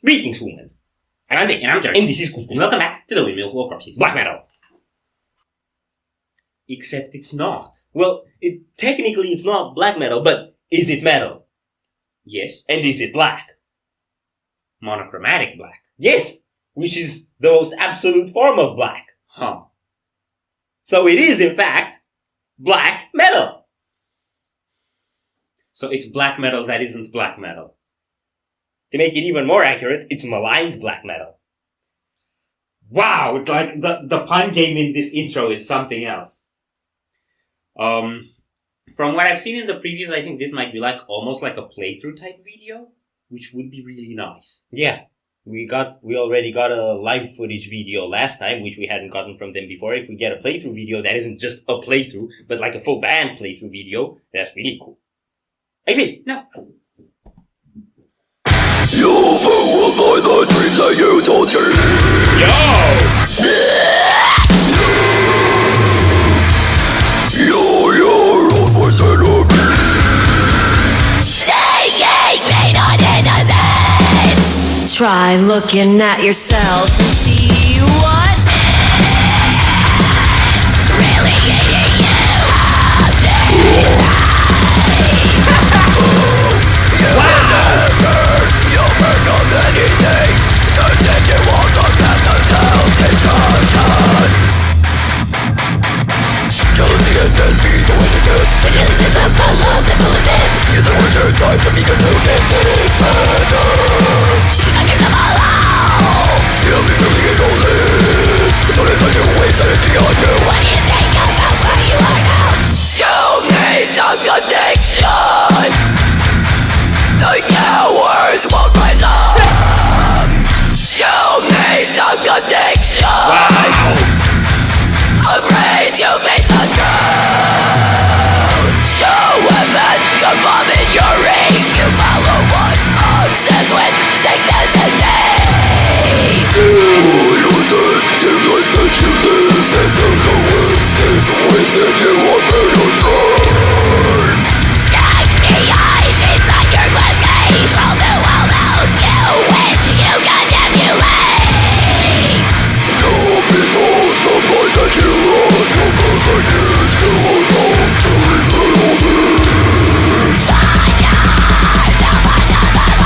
Greetings, humans. I'm Dick, and I'm Jerry, and this is Couscous. Welcome back to the Windmill Full of Corpses. Black metal. Except it's not. Well, technically it's not black metal, but is it metal? Yes. And is it black? Monochromatic black. Yes! Which is the most absolute form of black. Huh. So it is, in fact, black metal. So it's black metal that isn't black metal. To make it even more accurate, it's maligned black metal. Wow, like the pun game in this intro is something else. From what I've seen in the previews, I think this might be almost like a playthrough type video, which would be really nice. Yeah, we already got a live footage video last time, which we hadn't gotten from them before. If we get a playthrough video that isn't just a playthrough, but like a full band playthrough video, that's really cool. Agree? No. You fulfill the dreams that you told me. Yo! You're your own worst enemy. Taking pain on innocence. Try looking at yourself and see what really hating you out there. You'll burn on anything to take you on the path of self-destruction. Jealousy and envy, the way to get. The innocence of the lost and bulletins. Is it worth your time to be consumed in this manner? I give them all out. You'll be humiliated. Don't let your waste energy on you. What do you think about where you are now? Show me some connection. The cowards won't rise up. Show me some connection. Wow! Afraid you face the ground. Show women come bomb in your ring. You follow what's obsessed with success and pain. You seem like that you listen to the wisdom within you on your time. Stack the eyes inside your glass cage. From the world out you wish you could emulate. No behold the mind that you lost. Your brother years to alone to reveal this. Sign yourself another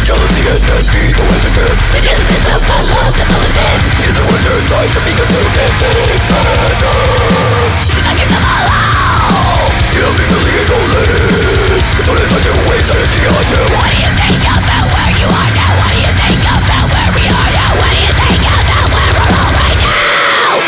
Jealousy and envy, the way to get. The innocence of the lost and bulletin. Is it worth your time to be consumed in this manner? I give them all out. You'll be humiliated. Don't let your waste energy on you. What do you think about where you are now? What do you think about where we are now? What do you think about where we're all right now?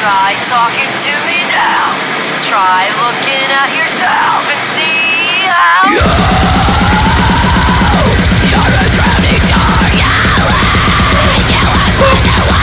Try talking to me now. Try looking at yourself and see how You're a drowning dog. you have wonder why.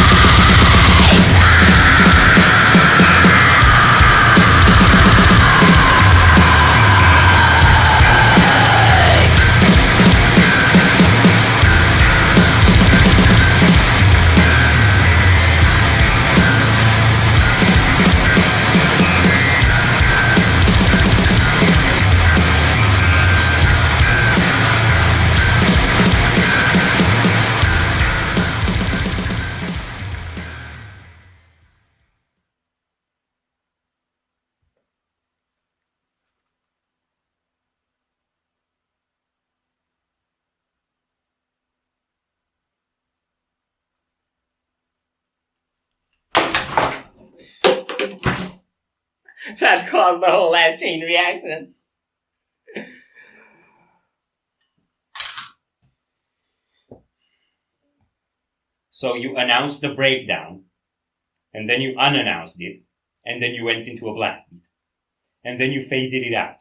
That caused the whole last chain reaction. So you announced the breakdown, and then you unannounced it, and then you went into a blast beat, and then you faded it out.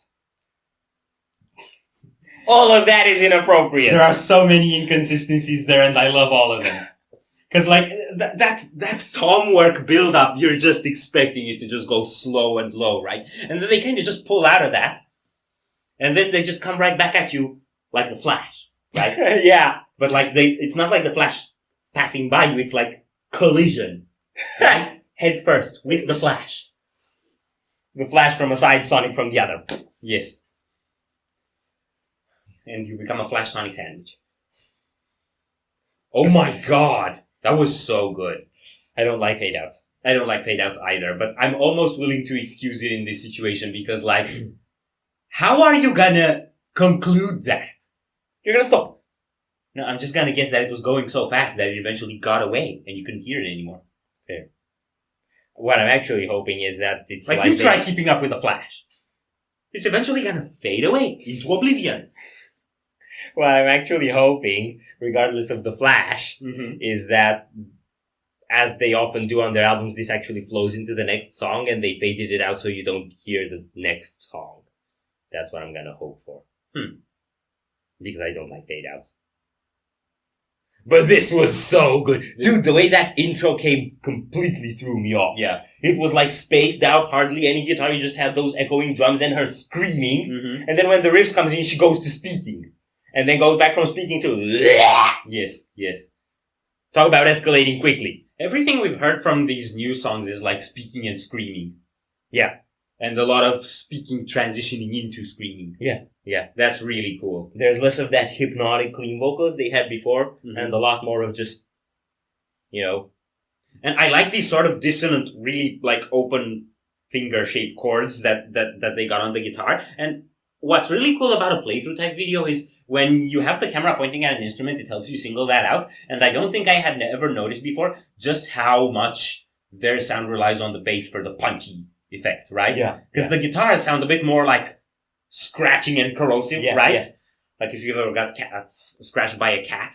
All of that is inappropriate. There are so many inconsistencies there, and I love all of them. Because, like, that's tom work build-up. You're just expecting it to just go slow and low, right? And then they kind of just pull out of that, and then they just come right back at you like the Flash, right? Yeah. But, like, it's not like the Flash passing by you. It's like collision, right? Head first with the Flash. The Flash from a side, Sonic from the other. Yes. And you become a Flash Sonic sandwich. Oh my god! That was so good. I don't like fade outs. I don't like fade outs either, but I'm almost willing to excuse it in this situation because, like, how are you gonna conclude that? You're gonna stop. No, I'm just gonna guess that it was going so fast that it eventually got away and you couldn't hear it anymore. Fair. What I'm actually hoping is that it's like you try keeping up with the Flash. It's eventually gonna fade away into oblivion. What I'm actually hoping, regardless of the Flash, is that, as they often do on their albums, this actually flows into the next song and they faded it out so you don't hear the next song. That's what I'm gonna hope for. Because I don't like fade outs. But this was so good. Dude, the way that intro came completely threw me off. Yeah. It was like spaced out, hardly any guitar, you just had those echoing drums and her screaming. And then when the riff comes in, she goes to speaking. And then goes back from speaking to yes. Talk about escalating quickly. Everything we've heard from these new songs is like speaking and screaming. Yeah. And a lot of speaking transitioning into screaming. Yeah. That's really cool. There's less of that hypnotic clean vocals they had before, and a lot more of just, you know. And I like these sort of dissonant, really like open finger-shaped chords that they got on the guitar. And what's really cool about a playthrough type video is when you have the camera pointing at an instrument, it helps you single that out. And I don't think I had ever noticed before just how much their sound relies on the bass for the punchy effect, right? Yeah. Because the guitars sound a bit more like scratching and corrosive, right? Yeah. Like if you've ever got scratched by a cat.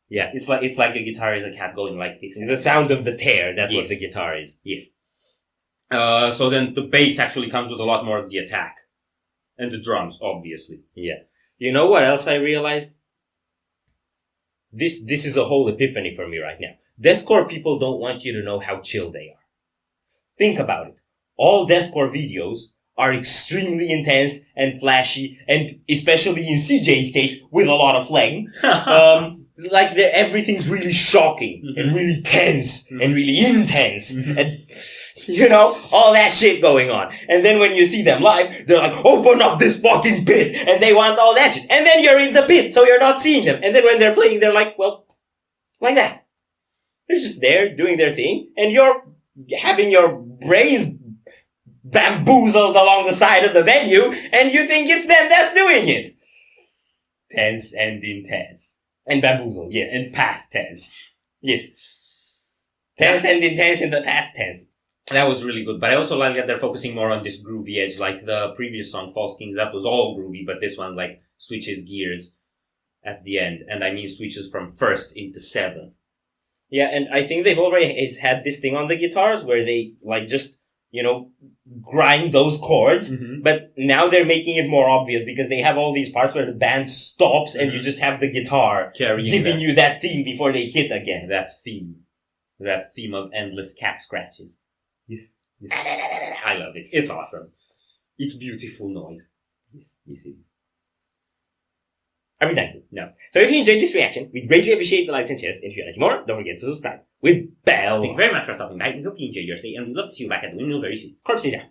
Yeah, it's like a guitar is a cat going like this. The sound of the tear, that's what the guitar is. Yes. So then the bass actually comes with a lot more of the attack. And the drums, obviously. Yeah. You know what else I realized? This is a whole epiphany for me right now. Deathcore people don't want you to know how chill they are. Think about it. All deathcore videos are extremely intense and flashy, and especially in CJ's case, with a lot of flame. Like everything's really shocking and really tense and really intense and, you know, all that shit going on. And then when you see them live, they're like, open up this fucking pit, and they want all that shit. And then you're in the pit, so you're not seeing them. And then when they're playing, they're like, well, like that. They're just there doing their thing, and you're having your brains bamboozled along the side of the venue, and you think it's them that's doing it. Tense and intense. And bamboozled, yes. And past tense. Yes. Tense and intense in the past tense. That was really good. But I also like that they're focusing more on this groovy edge. Like the previous song, False Kings, that was all groovy, but this one, like, switches gears at the end. And I mean switches from first into seventh. Yeah, and I think they've already had this thing on the guitars where they, like, just, you know, grind those chords, but now they're making it more obvious because they have all these parts where the band stops and you just have the guitar giving you that theme before they hit again. That theme of endless cat scratches. Yes. I love it. It's awesome. It's beautiful noise. Yes, it is. Are we done? No. So if you enjoyed this reaction, we'd greatly appreciate the likes and shares. And if you want to see more, don't forget to subscribe with bell. Thank you very much for stopping by. We hope you enjoyed your stay, and we'd love to see you back at the Windmill very soon. Corpses out.